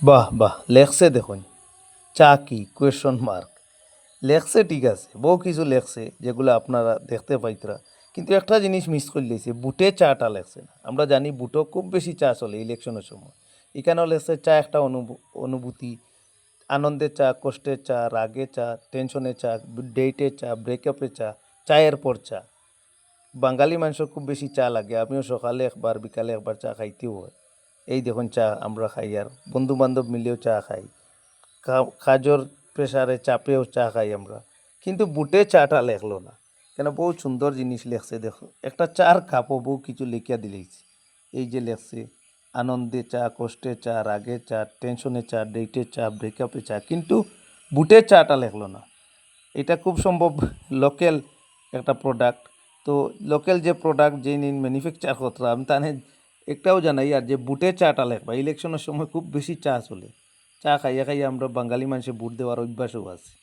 বাহ বাহ লেখছে দেখুন। চা কি কোয়েশন মার্ক। লেখছে ঠিক আছে, বহু কিছু লেখছে যেগুলো আপনারা দেখতে পাইতরা, কিন্তু একটা জিনিস মিস করে লেগেছে, বুটে চাটা লেখছে না। আমরা জানি বুটো খুব বেশি চা চলে ইলেকশনের সময়। এখানেও লেখছে চা একটা অনুভূতি, আনন্দের চা, কষ্টের চা, রাগের চা, টেনশনের চা, ডেটের চা, ব্রেকআপের চা, চায়ের পর চা। বাঙালি মানুষের খুব বেশি চা লাগে, আমিও সকালে একবার বিকালে একবার চা খাইতেও হয়। এই দেখুন চা আমরা খাই, আর বন্ধু বান্ধব মিলেও চা খাই, কাজের প্রেসারে চাপেও চা খাই আমরা। কিন্তু বুটে চাটা লেখলো না কেন? বহুত সুন্দর জিনিস লেখছে দেখো, একটা চার কাপও বহু কিছু লিখিয়া দিলেইছে। এই যে লেখছে আনন্দে চা, কষ্টে চা, রাগে চা, টেনশনে চা, ডেটে চা, ব্রেকআপে চা, কিন্তু বুটে চাটা লেখলো না। এটা খুব সম্ভব লোকাল একটা প্রোডাক্ট। তো লোকাল যে প্রোডাক্ট যে নিন ম্যানুফ্যাকচার করতাম আমি তাহলে একটাও জানাই, আর যে বুটে চাটা লেখবা, ইলেকশনের সময় খুব বেশি চা চলে। চা খাইয়া খাইয়া আমরা বাঙালি মানুষে বুট দেওয়ার অভ্যাসও আছে।